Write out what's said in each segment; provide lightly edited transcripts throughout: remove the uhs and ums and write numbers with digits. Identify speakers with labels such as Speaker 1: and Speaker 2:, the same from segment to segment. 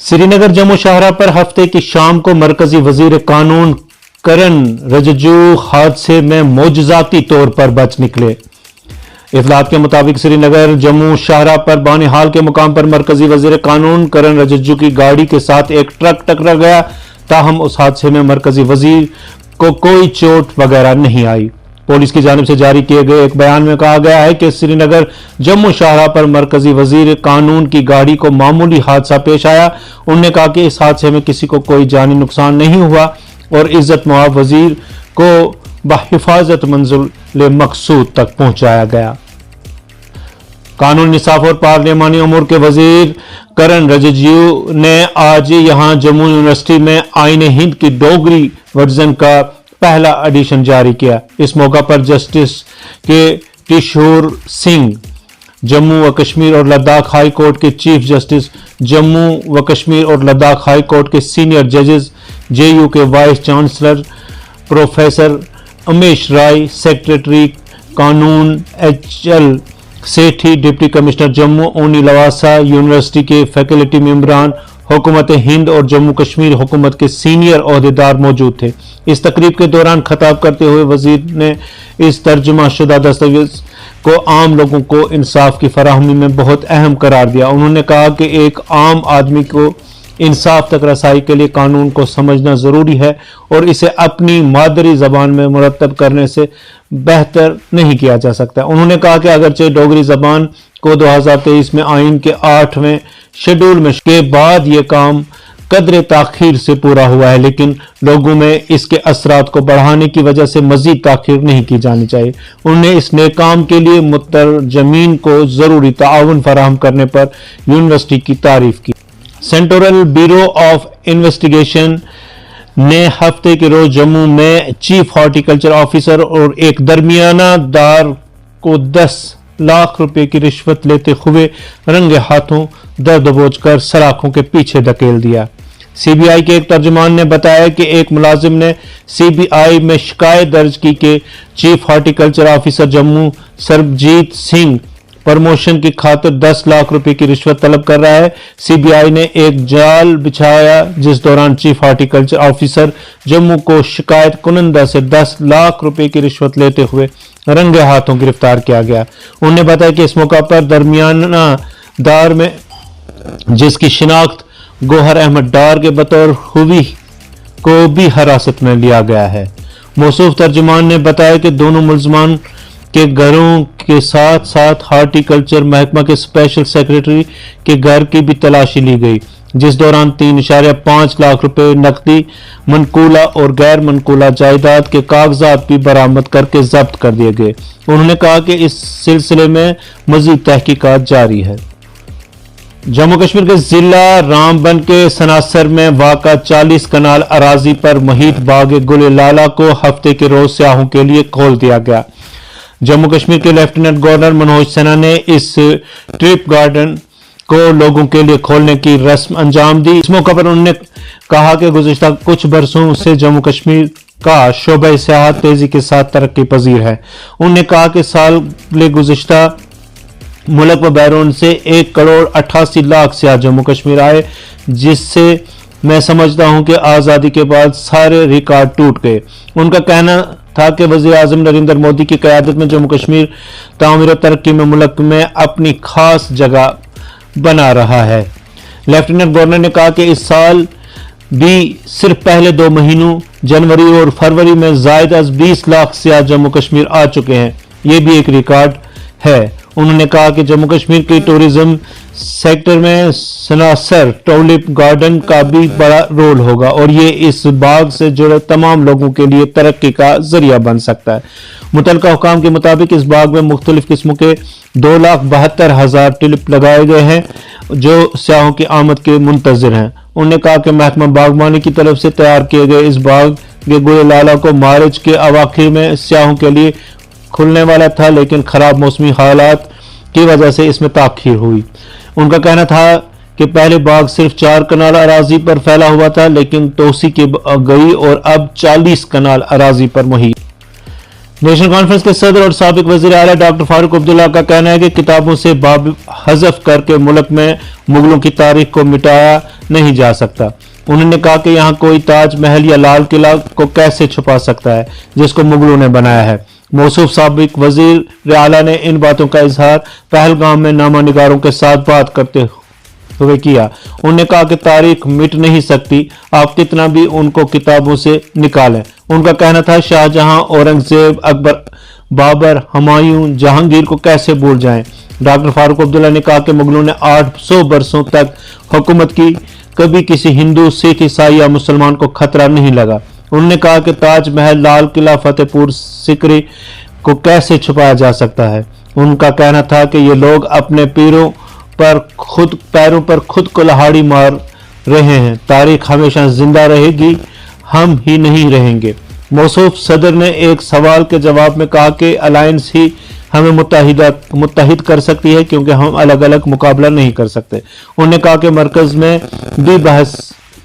Speaker 1: श्रीनगर जम्मू शाहरा पर हफ्ते की शाम को मरकजी वजीर कानून किरण रिजिजू हादसे में मोजजाती तौर पर बच निकले। इतलात के मुताबिक श्रीनगर जम्मू शाहरा पर बानिहाल के मुकाम पर मरकजी वजीर कानून किरण रिजिजू की गाड़ी के साथ एक ट्रक टकरा गया। ताहम उस हादसे में मरकजी वजीर को कोई चोट वगैरह नहीं आई। पुलिस की जानिब से जारी किए गए एक बयान में कहा गया है कि श्रीनगर जम्मू शाहरा पर मरकजी वजीर कानून की गाड़ी को मामूली हादसा पेश आया। उन्होंने कहा कि इस हादसे में किसी को कोई जानी नुकसान नहीं हुआ और इज्जत मुआब वजीर को बहिफाजत मंजिल मकसूद तक पहुंचाया गया। कानून इंसाफ और पार्लियामानी उमूर के वजीर किरण रिजिजू ने आज यहां जम्मू यूनिवर्सिटी में आईन हिंद की डोगरी वर्जन का पहला एडिशन जारी किया। इस मौका पर जस्टिस के किशोर सिंह जम्मू व कश्मीर और लद्दाख हाई कोर्ट के चीफ जस्टिस, जम्मू व कश्मीर और लद्दाख हाई कोर्ट के सीनियर जजेस, जेयू के वाइस चांसलर प्रोफेसर उमेश राय, सेक्रेटरी कानून एचएल सेठी, डिप्टी कमिश्नर जम्मू ओनी लवासा, यूनिवर्सिटी के फैकल्टी मेंबरान, हुकूमत हिंद और जम्मू कश्मीर हुकूमत के सीनियर ओहदेदार मौजूद थे। इस तकरीब के दौरान खिताब करते हुए वजीर ने इस तर्जुमा शुदा दस्तावेज को आम लोगों को इंसाफ की फराहमी में बहुत अहम करार दिया। उन्होंने कहा कि एक आम आदमी को इंसाफ तक रसाई के लिए कानून को समझना जरूरी है और इसे अपनी मादरी जबान में मुरतब करने से बेहतर नहीं किया जा सकता। उन्होंने कहा कि अगरचे डोगरी जबान को 2023 में आइन के 8वें शेड्यूल में के बाद ये काम कदरे ताखीर से पूरा हुआ है, लेकिन लोगों में इसके असरात को बढ़ाने की वजह से मजीद ताखीर नहीं की जानी चाहिए। उन्होंने इस नए काम के लिए मुतरजमीन को जरूरी ताउन फराहम करने पर यूनिवर्सिटी की तारीफ की। सेंट्रल ब्यूरो ऑफ इन्वेस्टिगेशन ने हफ्ते के रोज जम्मू में चीफ हॉर्टिकल्चर ऑफिसर और एक दरमियाना दार को 10 लाख रुपए की रिश्वत लेते हुए रंगे हाथों दर दबोच कर सलाखों के पीछे धकेल दिया। सीबीआई के एक तर्जुमान ने बताया कि एक मुलाजिम ने सीबीआई में शिकायत दर्ज की कि chief horticulture officer Jammu Sarabjit Singh promotion की खातिर 10 लाख रुपए की रिश्वत तलब कर रहा है। सीबीआई ने एक जाल बिछाया जिस दौरान चीफ हॉर्टिकल्चर ऑफिसर जम्मू को शिकायत कुनंदा से 10 लाख रुपए की रिश्वत लेते हुए रंगे हाथों गिरफ्तार किया गया। उन्होंने बताया कि इस मौका पर दरमियाना दार में जिसकी शिनाख्त गोहर अहमद डार के बतौर हुई को भी हिरासत में लिया गया है। मौसूफ तर्जुमान ने बताया कि दोनों मुलजमान के घरों के साथ साथ हार्टिकल्चर महकमा के स्पेशल सेक्रेटरी के घर की भी तलाशी ली गई, जिस दौरान 3.5 लाख रुपए नकदी, मनकूला और गैर मनकूला जायदाद के कागजात भी बरामद करके जब्त कर दिए गए। उन्होंने कहा कि इस सिलसिले में मजीद तहकीकात जारी है। जम्मू कश्मीर के जिला रामबन के सनासर में वाक़ा 40 कनाल अराजी पर मुहित बाग गुल लाला को हफ्ते के रोज सयाहों के लिए खोल दिया गया। जम्मू कश्मीर के लेफ्टिनेंट गवर्नर मनोज सिन्हा ने इस ट्रिप गार्डन को लोगों के लिए खोलने की रस्म अंजाम दी। इस मौके पर उन्होंने कहा कि गुज़िश्ता कुछ बरसों से जम्मू कश्मीर का शोबा सियाहत तेजी के साथ तरक्की पजीर है। उन्होंने कहा कि साल गुज़िश्ता मुल्क व बैरून से 1 करोड़ 88 लाख सयाह जम्मू कश्मीर आए, जिससे मैं समझता हूं कि आज़ादी के बाद सारे रिकॉर्ड टूट गए। उनका कहना था कि वज़ीर आज़म नरेंद्र मोदी की क़यादत में जम्मू कश्मीर तामीर और तरक्की में मुल्क में अपनी खास जगह बना रहा है। लेफ्टिनेंट गवर्नर ने कहा कि इस साल भी सिर्फ पहले 2 महीनों जनवरी और फरवरी में ज़ायद अज 20 लाख सयाह जम्मू कश्मीर आ चुके हैं। ये भी एक रिकॉर्ड है। उन्होंने कहा कि जम्मू कश्मीर की टूरिज्म सेक्टर में सनासर टूलिप गार्डन का भी बड़ा रोल होगा और ये इस बाग से जुड़े तमाम लोगों के लिए तरक्की का जरिया बन सकता है। मुतल्लिका हुकाम के मुताबिक इस बाग में मुख्तलिफ किस्मों के 2,72,000 टूलिप लगाए गए हैं जो सयाहों की आमद के मुंतजिर हैं। उन्होंने कहा कि महकमा बागबानी की तरफ से तैयार किए गए इस बाग के गुल लाला को मार्च के अवाखिर में सयाहों के लिए खुलने वाला था, लेकिन खराब मौसमी हालात की वजह से इसमें ताखीर हुई। उनका कहना था कि पहले बाग सिर्फ 4 कनाल अराजी पर फैला हुआ था, लेकिन तोसी की गई और अब 40 कनाल अराजी पर मुहित। नेशनल कॉन्फ्रेंस के सदर और साबिक वजीर आला डॉक्टर फारूक अब्दुल्ला का कहना है कि किताबों से बाब हज़फ करके मुल्क में मुगलों की तारीख को मिटाया नहीं जा सकता। उन्होंने कहा कि यहाँ कोई ताज महल या लाल किला को कैसे छुपा सकता है जिसको मुगलों ने बनाया है। मौसूफ साबिक वजीर आला ने इन बातों का इजहार पहलगाम में नामा निगारों के साथ बात करते हुए किया। उन्होंने कहा कि तारीख मिट नहीं सकती, आप कितना भी उनको किताबों से निकालें। उनका कहना था शाहजहां, औरंगजेब, अकबर, बाबर, हुमायूं, जहांगीर को कैसे भूल जाएं। डॉक्टर फारूक अब्दुल्ला ने कहा कि मुगलों ने 800 बरसों तक हुकूमत की, कभी किसी हिंदू, सिख, ईसाई या मुसलमान को खतरा नहीं लगा। उन्होंने कहा कि ताजमहल, लाल किला, फतेहपुर सिकरी को कैसे छुपाया जा सकता है। उनका कहना था कि ये लोग अपने पैरों पर खुद कुल्हाड़ी मार रहे हैं। तारीख हमेशा जिंदा रहेगी, हम ही नहीं रहेंगे। मौसूफ सदर ने एक सवाल के जवाब में कहा कि अलायंस ही हमें मुत्तहिद कर सकती है क्योंकि हम अलग अलग मुकाबला नहीं कर सकते। उन्होंने कहा कि मरकज में भी बहस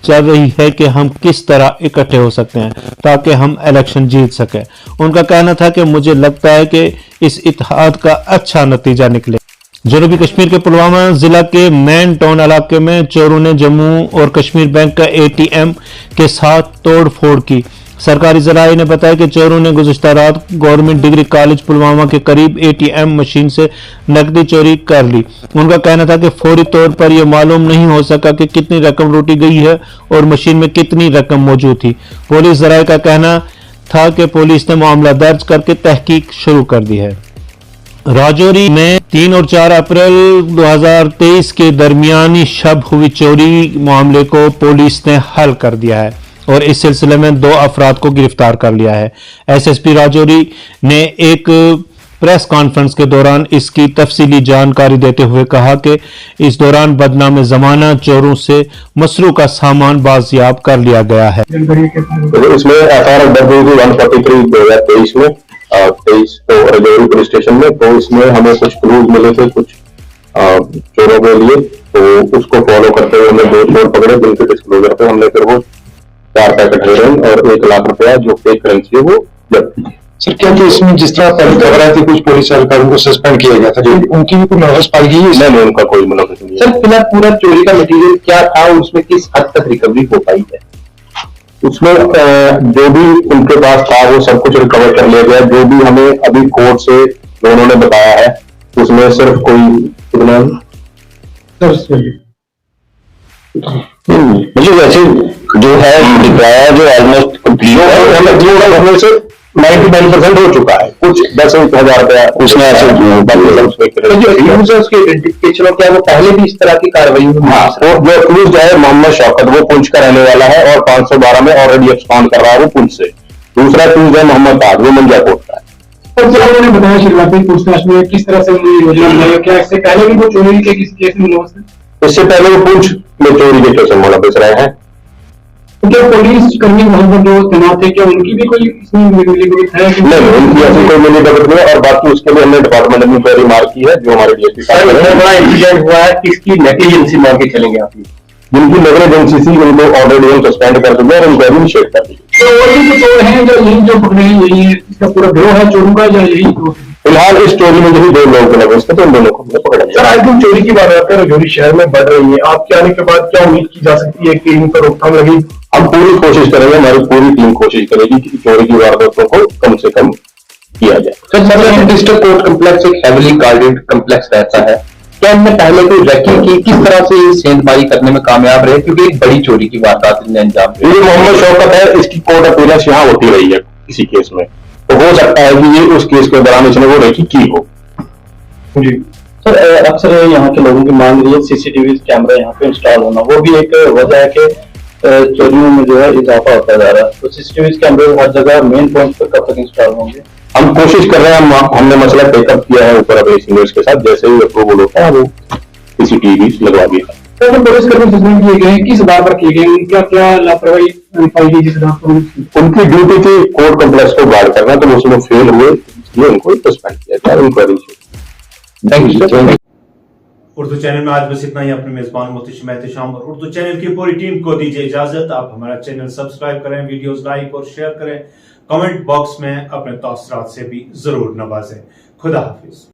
Speaker 1: चल रही है कि हम किस तरह इकट्ठे हो सकते हैं ताकि हम इलेक्शन जीत सकें। उनका कहना था कि मुझे लगता है कि इस इत्तेहाद का अच्छा नतीजा निकले। जनूबी कश्मीर के पुलवामा जिला के मैन टाउन इलाके में चोरों ने जम्मू और कश्मीर बैंक का ATM के साथ तोड़ फोड़ की। सरकारी जराये ने बताया कि चोरों ने गुज़िश्ता रात गवर्नमेंट डिग्री कॉलेज पुलवामा के करीब ATM मशीन से नकदी चोरी कर ली। उनका कहना था कि फौरी तौर पर यह मालूम नहीं हो सका कि कितनी रकम लूटी गई है और मशीन में कितनी रकम मौजूद थी। पुलिस जराये का कहना था कि पुलिस ने मामला दर्ज करके तहकीक शुरू कर दी है। राजौरी में 3 और 4 अप्रैल 2023 के दरमियानी शब हुई चोरी मामले को पुलिस ने हल कर दिया है और इस सिलसिले में 2 अफराद को गिरफ्तार कर लिया है। SSP राजौरी ने एक प्रेस कॉन्फ्रेंस के दौरान इसकी तफसीली जानकारी देते हुए कहा कि इस दौरान बदनाम जमाना चोरों से मसरू का सामान बाजियाब कर लिया गया है।
Speaker 2: इसमें FIR दर्ज हुई 143 2023 में 23 तो राजौरी पुलिस स्टेशन में। तो इसमें हमें कुछ क्लूज मिले थे कुछ चोरों के लिए, तो उसको फॉलो करते हुए हमने 2 चोर पकड़े जिनके डिस्क्लोजर पे हमने फिर वो 4 पैकेट हेरोइन और 1 लाख रुपया जो फेक करेंसी है वो जब्त की।
Speaker 3: सर क्या कि इसमें जिस तरह पहले खबर थी कुछ पुलिस अधिकारियों को सस्पेंड किया गया था, उनकी भी कोई मुलव्वस पाई गई है?
Speaker 2: नहीं, उनका कोई मुलव्वस नहीं है।
Speaker 4: सर फिलहाल पूरा चोरी का मटेरियल क्या था, उसमें किस हद तक रिकवरी हो पाई है?
Speaker 2: उसमें जो भी उनके पास था वो सब कुछ रिकवर कर लिया गया। जो भी हमें अभी कोर्ट से जो उन्होंने बताया है उसमें सिर्फ कोई कितना
Speaker 4: मुझे वैसे जो है दिखाया जो ऑलमोस्ट कंप्लीट है
Speaker 2: 99% हो चुका है। कुछ 10,000 रुपया उसमें ऐसे
Speaker 4: यूजर्स के आइडेंटिफिकेशन क्या वो पहले भी इस तरह की कार्रवाई में?
Speaker 2: हाँ, जो अक्यूज्ड है मोहम्मद शौकत वो पुंछ का रहने वाला है और 512 में ऑलरेडी एक्सपांड कर रहा है वो पुंछ से। दूसरा अक्यूज्ड है मोहम्मद ताज, वो मंजाकोट का है।
Speaker 3: और क्या उन्होंने बताया शुरुआती पूछताछ में किस तरह से उन्होंने योजना बनाई, क्या इससे पहले भी वो चोरी के किसी केस में मुलव्वस थे?
Speaker 2: इससे पहले वो पुंछ में चोरी के केस में मुलव्वस रहे हैं।
Speaker 3: तो क्या पुलिस कर्मी वहां पर जो तैनात थे क्या उनकी भी कोई इसमें मिलीभगत है?
Speaker 2: नहीं, उनकी ऐसी कोई मिलीभगत नहीं है और बाकी उसके लिए हमने डिपार्टमेंट में इंक्वायरी मार्क की है जो हमारे DSP साहब ने।
Speaker 4: बड़ा इंसिडेंट हुआ है, किसकी नेग्लिजेंसी मान के चलेंगे आप?
Speaker 2: जिनकी नेग्लिजेंसी थी उनको ऑलरेडी हम सस्पेंड कर चुके हैं और इंक्वायरी इनिशिएट कर दी।
Speaker 3: तो और भी कुछ चोर हैं जो यही जो पकड़े हैं, यही है इसका पूरा गिरोह है चोरों का या यही दो?
Speaker 2: फिलहाल इस चोरी में यही 2 लोग मुलव्वस थे तो उन दोनों को हमने पकड़ा
Speaker 4: सर आज दिन चोरी की वारदातें राजौरी शहर में बढ़ रही है, आपके आने के बाद क्या उम्मीद की जा सकती है कि इन पर रोकथाम लगी?
Speaker 2: हम पूरी कोशिश करेंगे, हमारी पूरी टीम कोशिश करेगी कि चोरी की वारदातों को कम से कम किया जाए।
Speaker 4: सर डिस्ट्रिक्ट कोर्ट कम्प्लेक्स एक हेविली गार्डेड कम्प्लेक्स रहता है, क्या इनने पहले कोई रैकिंग की, किस तरह से ये सेंधमारी करने में कामयाब रहे? क्योंकि एक बड़ी चोरी की वारदात इनने अंजाम दी।
Speaker 2: ये मोहम्मद शौकत है, इसकी कोर्ट अपीयरेंस यहाँ होती रही है किसी केस में, तो हो सकता है कि ये उस केस के दौरान इसने वो रैकी की हो।
Speaker 4: जी सर, अक्सर यहाँ के लोगों की मांग रही है CCTV कैमरा यहाँ पे इंस्टॉल होना, वो भी एक वजह है कि चोरियों में जो है इजाफा होता जा रहा है। तो CCTV कैमरे हर जगह मेन पॉइंट पर कब तक इंस्टॉल होंगे?
Speaker 2: हम कोशिश कर रहे हैं, हमने मसला टेकअप किया है ऊपर अपने सीनियर्स के साथ, जैसे ही अप्रूवल होता है वो CCTV लगवा दिया।
Speaker 3: तो पुलिस कर्मी सस्पेंड किए गए, किस आधार पर किए गए, क्या क्या लापरवाही पाई गई जिस आधार पर?
Speaker 2: उनकी ड्यूटी थी कोर्ट कम्प्लेक्स को गार्ड करना, तो उसमें फेल हुए इसलिए उनको सस्पेंड किया गया। Inquiry
Speaker 4: thank you.
Speaker 5: Urdu channel में आज बस इतना ही। अपने मेजबान मुफ्ती एहतशाम और उर्दू चैनल की पूरी टीम को दीजिए इजाजत। आप हमारा चैनल सब्सक्राइब करें, वीडियोस लाइक और शेयर करें, कमेंट बॉक्स में अपने तासरात से भी जरूर नवाजें। खुदा हाफिज।